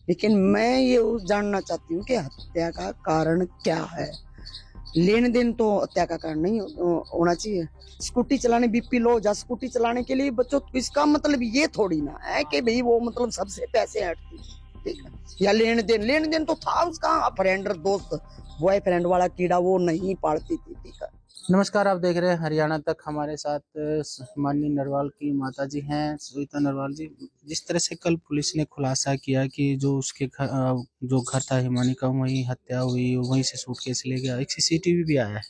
लेकिन मैं ये जानना चाहती हूँ कि हत्या का कारण क्या है। लेन देन तो हत्या का कारण नहीं होना चाहिए। स्कूटी चलाने बीपी लो जा स्कूटी चलाने के लिए बच्चों, इसका मतलब ये थोड़ी ना है कि भाई वो मतलब सबसे पैसे हटती, ठीक है, या लेन देन तो था उसका फ्रेंड दोस्त बॉयफ्रेंड वाला कीड़ा वो नहीं पालती थी, ठीक है। नमस्कार, आप देख रहे हैं हरियाणा तक। हमारे साथ माननीय नरवाल की माता जी हैं, सुनीता नरवाल जी। जिस तरह से कल पुलिस ने खुलासा किया कि जो उसके जो घर था हिमानी का, वहीं हत्या हुई, वहीं से सूटकेस ले गया, एक सीसीटीवी भी आया है।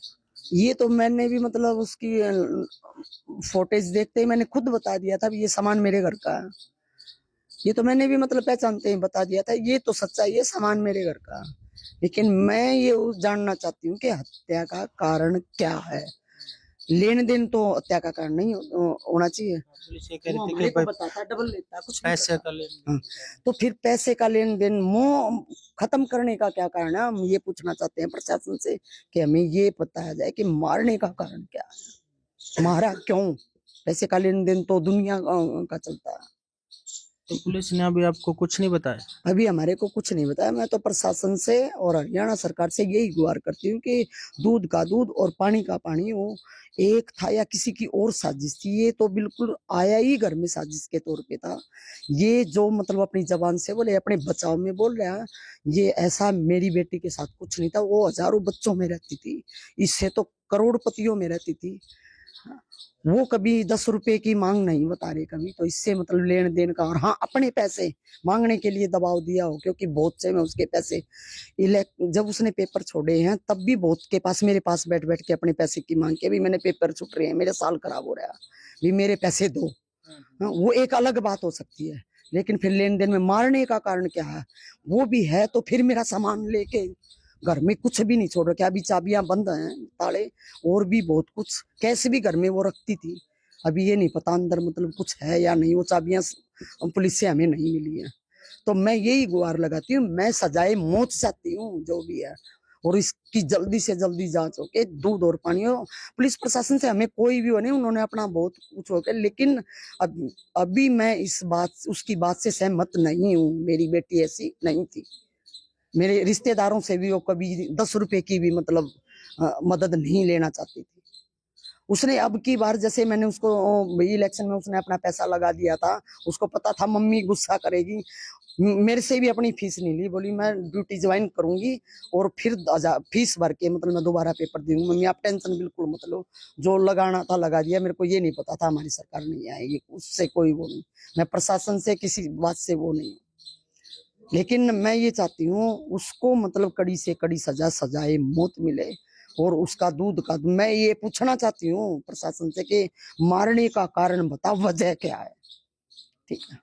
ये तो मैंने भी मतलब उसकी फोटेज देखते ही मैंने खुद बता दिया था ये सामान मेरे घर का है। ये तो मैंने भी मतलब पहचानते ही बता दिया था, ये तो सच्चाई है, सामान मेरे घर का। लेकिन मैं ये जानना चाहती हूँ कि हत्या का कारण क्या है। लेन देन तो हत्या का कारण नहीं होना चाहिए। पुलिस ये कह रही थी कि बताता डबल लेता कुछ पैसे का लेन देन। हाँ, तो फिर पैसे का लेन देन मोह खत्म करने का क्या कारण है, हम ये पूछना चाहते हैं प्रशासन से कि हमें ये बताया जाए कि मारने का कारण क्या है, मारा क्यों। पैसे का लेन देन तो दुनिया का चलता है। तो पुलिस ने अभी आपको कुछ नहीं बताया? अभी हमारे को कुछ नहीं बताया। मैं तो प्रशासन से और हरियाणा सरकार से यही गुहार करती हूँ कि दूध का दूध और पानी का पानी हो। एक था या किसी की और साजिश थी, ये तो बिल्कुल आया ही घर में साजिश के तौर पे था। ये जो मतलब अपनी जबान से बोले, अपने बचाव में बोल रहा है, ये ऐसा मेरी बेटी के साथ कुछ नहीं था। वो हजारों बच्चों में रहती थी, इससे तो करोड़पतियों में रहती थी। वो कभी 10 रुपए की मांग नहीं बता रहे कभी, तो इससे मतलब लेन देन का। और हाँ, अपने पैसे मांगने के लिए दबाव दिया हो, क्योंकि बहुत से में उसके पैसे जब उसने पेपर छोड़े हैं तब भी बहुत के पास मेरे पास बैठ बैठ के अपने पैसे की मांग के भी मैंने पेपर छूट रहे हैं, मेरे साल खराब हो रहा है, भी मेरे पैसे दो। हाँ, वो एक अलग बात हो सकती है, लेकिन फिर लेन देन में मारने का कारण क्या है, वो भी है। तो फिर मेरा सामान लेके घर में कुछ भी नहीं छोड़ रखा, अभी चाबियां बंद हैं, ताले और भी बहुत कुछ, कैसे भी घर में वो रखती थी। अभी ये नहीं पता अंदर मतलब कुछ है या नहीं, वो चाबियां पुलिस से हमें नहीं मिली है। तो मैं यही गुहार लगाती हूँ, मैं सजाए मौत चाहती हूँ जो भी है, और इसकी जल्दी से जल्दी जांच हो के दूध और पानी हो। पुलिस प्रशासन से हमें कोई भी हो नहीं, उन्होंने अपना बहुत कुछ हो गया, लेकिन अभी मैं इस बात उसकी बात से सहमत नहीं हूँ। मेरी बेटी ऐसी नहीं थी। मेरे रिश्तेदारों से भी वो कभी 10 रुपए की भी मतलब मदद नहीं लेना चाहती थी। उसने अब की बार जैसे मैंने उसको इलेक्शन में उसने अपना पैसा लगा दिया था, उसको पता था मम्मी गुस्सा करेगी, मेरे से भी अपनी फीस नहीं ली। बोली मैं ड्यूटी ज्वाइन करूंगी और फिर फीस भर के मतलब मैं दोबारा पेपर दूंगी। मम्मी आप टेंशन बिल्कुल मत लो, जो लगाना था लगा दिया। मेरे को ये नहीं पता था हमारी सरकार नहीं आएगी, उससे कोई वो नहीं, मैं प्रशासन से किसी बात से वो नहीं। लेकिन मैं ये चाहती हूँ उसको मतलब कड़ी से कड़ी सजा, सजाए मौत मिले, और उसका दूध का। मैं ये पूछना चाहती हूँ प्रशासन से कि मारने का कारण बता, वजह क्या है, ठीक है।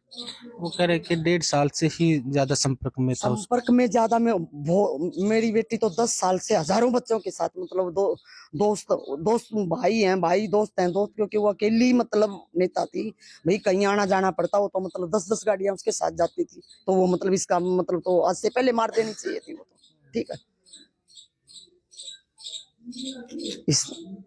वो कह रहे कि 1.5 साल से ही ज्यादा संपर्क में था संपर्क में ज्यादा में मेरी बेटी तो 10 साल से हजारों बच्चों के साथ मतलब दोस्त दोस्त भाई हैं, भाई दोस्त हैं दोस्त, क्योंकि वो अकेली मतलब नेता थी। भाई कहीं आना जाना पड़ता हो तो मतलब 10-10 गाड़ियां उसके साथ जाती थी। तो वो मतलब इसका मतलब तो आज से पहले मार देनी चाहिए थी वो तो, ठीक है। इस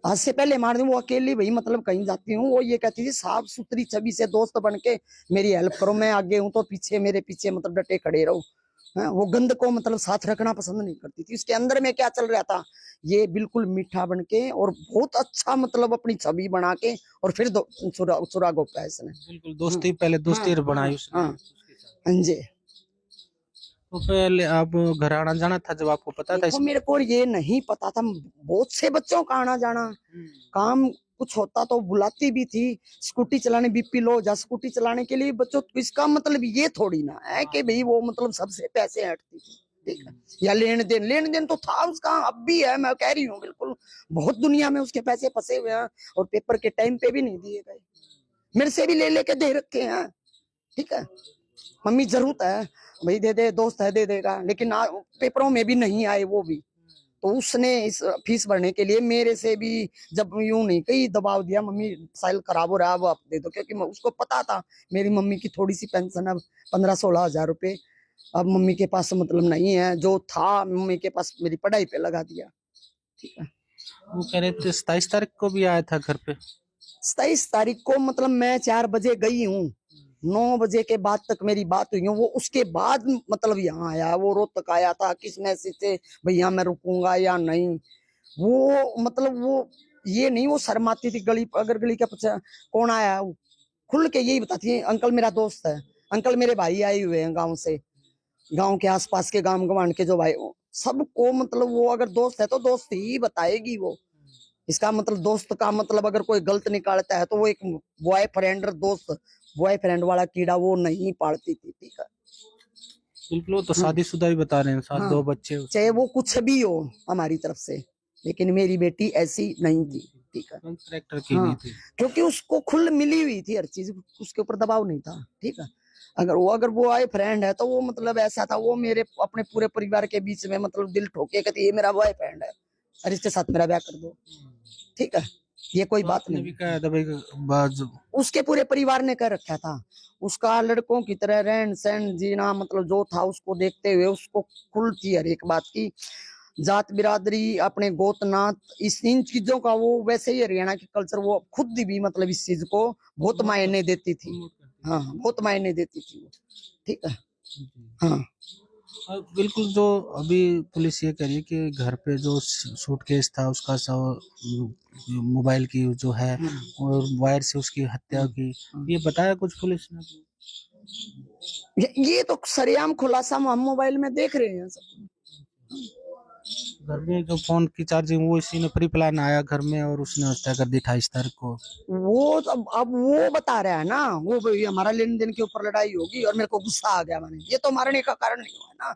आज से पहले मार दूं, वो अकेली भाई मतलब कहीं जाती हूँ, वो ये कहती थी साफ सुथरी छवि से दोस्त बन के मेरी हेल्प करो, मैं आगे हूँ तो पीछे मेरे पीछे मतलब डटे खड़े रहो। वो गंद को मतलब साथ रखना पसंद नहीं करती थी। इसके अंदर में क्या चल रहा था, ये बिल्कुल मीठा बन के और बहुत अच्छा मतलब अपनी छवि बना के और फिर चुरा गोपा है इसने। बिल्कुल दोस्ती, पहले दोस्ती बनाई उसने। हाँ जी। तो पहले आप घर आना जाना था जब आपको पता था देखो मेरे को ये नहीं पता था, बहुत से बच्चों का आना जाना, काम कुछ होता तो बुलाती भी थी। स्कूटी चलाने बीपी लो जा स्कूटी चलाने के लिए बच्चों, इसका मतलब ये थोड़ी ना है कि भाई वो मतलब सबसे पैसे हटती थी, ठीक है, या लेन देन तो था उसका, अब भी है, मैं कह रही हूँ बिल्कुल। बहुत दुनिया में उसके पैसे फंसे हुए हैं और पेपर के टाइम पे भी नहीं दिए गए, मेरे से भी ले लेके दे रखे हैं, ठीक है। मम्मी जरूरत है भाई दे दे, दोस्त है दे देगा, लेकिन पेपरों में भी नहीं आए वो भी। तो उसने इस फीस भरने के लिए मेरे से भी जब यूं नहीं कहीं दबाव दिया, मम्मी साइल खराब हो रहा है वो आप दे दो, क्योंकि उसको पता था मेरी मम्मी की थोड़ी सी पेंशन अब 15-16 हजार रुपए अब मम्मी के पास मतलब नहीं है, जो था मम्मी के पास मेरी पढ़ाई पे लगा दिया, ठीक है। वो कह रहे थे 27 तारीख को भी आया था घर पे। 27 तारीख को मतलब मैं 4 बजे गई हूँ, 9 बजे के बाद तक मेरी बात हुई है। वो उसके बाद मतलब यहाँ आया, वो रोहतक आया था किस मैसेज से भैया मैं रुकूंगा या नहीं। वो मतलब वो ये नहीं वो शर्माती थी। गली अगर गली का पूछा कौन आया, वो खुल के यही बताती है अंकल मेरा दोस्त है, अंकल मेरे भाई आए हुए हैं गाँव से, गांव के आसपास के गांव गवान के जो भाई सबको मतलब वो अगर दोस्त है तो दोस्त ही बताएगी वो। इसका मतलब दोस्त का मतलब अगर कोई गलत निकालता है तो वो एक बॉयफ्रेंड दोस्त बॉयफ्रेंड वाला कीड़ा वो नहीं पालती थी। ठीक है, बिल्कुल, वो तो शादीशुदा भी बता रहे हैं, साथ हाँ, 2 बच्चे चाहे वो कुछ भी हो हमारी तरफ से, लेकिन मेरी बेटी ऐसी नहीं थी। ठीक है, कैरेक्टर की हाँ, नहीं थी। क्योंकि उसको खुल मिली हुई थी हर चीज, उसके ऊपर दबाव नहीं था। ठीक है, अगर वो आए फ्रेंड है तो वो मतलब ऐसा था, वो मेरे अपने पूरे परिवार के बीच में मतलब दिल ठोके कहती ये मेरा बॉय फ्रेंड है और इसके साथ मेरा ब्याह कर दो। ठीक है, ये कोई तो बात आपने नहीं। भी कहा था भाई बाज उसके पूरे परिवार ने कर रखा था, उसका लड़कों की तरह रहन सहन जीना मतलब जो था उसको देखते हुए उसको खुल थी हर एक बात की। जात बिरादरी अपने गोतनाथ इस इन चीजों का वो वैसे ही हरियाणा की कल्चर वो खुद भी मतलब इस चीज को बहुत मायने देती थी। हाँ, बहुत मायने देती थी वो। ठीक है, हाँ, बिल्कुल, जो अभी पुलिस ये कह रही है कि घर पे जो सूटकेस था उसका मोबाइल की जो है और वायर से उसकी हत्या की, ये बताया कुछ पुलिस ने? ये तो सरेआम खुलासा हम मोबाइल में देख रहे हैं सब। घर में जो फोन की चार्जिंग वो इसी ने प्री प्लान आया घर में और उसने हत्या कर दी 28 तारीख को। वो तो अब वो बता रहा है ना, वो भाई हमारा लेन देन के ऊपर लड़ाई होगी और मेरे को गुस्सा आ गया, मैंने ये तो मारने का कारण नहीं हुआ ना।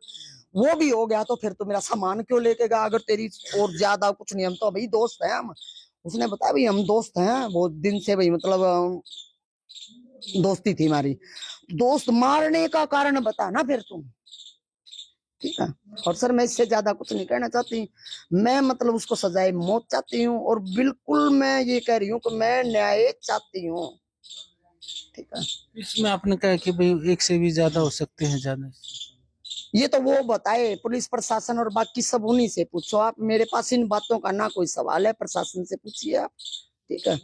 वो भी हो गया तो फिर तो मेरा सामान क्यों लेके गया अगर तेरी और ज्यादा कुछ नहीं, हम तो भाई दोस्त हैं हम। उसने बताया भाई हम दोस्त हैं बहुत दिन से भाई मतलब दोस्ती थी हमारी। दोस्त मारने का कारण बता ना फिर तुम। ठीक है, और सर मैं इससे ज्यादा कुछ नहीं कहना चाहती। मैं मतलब उसको सजाए मौत चाहती हूँ और बिल्कुल मैं ये कह रही हूँ कि मैं न्याय चाहती हूँ। ठीक है, इसमें आपने कहा कि भाई एक से भी ज्यादा हो सकते हैं, ज्यादा ये तो वो बताए पुलिस प्रशासन और बाकी सब उन्हीं से पूछो आप, मेरे पास इन बातों का ना कोई सवाल है, प्रशासन से पूछिए आप। ठीक है,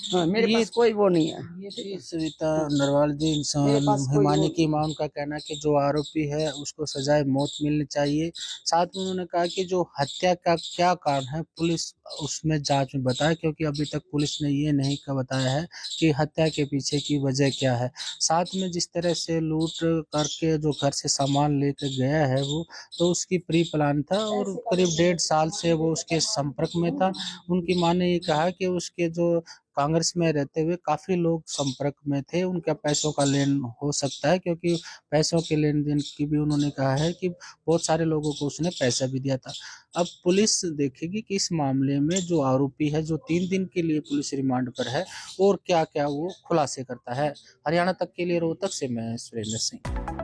हाँ, मेरे ये पास कोई वो नहीं है। ये थी सविता नरवाल जी, मेरे इंसान पास कोई वो हिमानी की नहीं। मां। उनका कहना है कि जो आरोपी है उसको सजाए मौत मिलनी चाहिए। साथ में उन्होंने कहा कि जो हत्या का क्या कारण है पुलिस उसमें जांच में बताए, क्योंकि अभी तक पुलिस ने ये नहीं का बताया है कि हत्या के पीछे की वजह क्या है। साथ में जिस तरह से लूट करके जो घर से सामान लेकर गया है वो, तो उसकी प्री प्लान था और करीब 1.5 साल से वो उसके संपर्क में था। उनकी मां ने ये कहा कि उसके जो कांग्रेस में रहते हुए काफी लोग संपर्क में थे, उनका पैसों का लेन हो सकता है, क्योंकि पैसों के लेन देन की भी उन्होंने कहा है कि बहुत सारे लोगों को उसने पैसा भी दिया था। अब पुलिस देखेगी कि इस मामले में जो आरोपी है, जो 3 दिन के लिए पुलिस रिमांड पर है, और क्या क्या वो खुलासे करता है। हरियाणा तक के लिए रोहतक से मैं सुरेंद्र सिंह।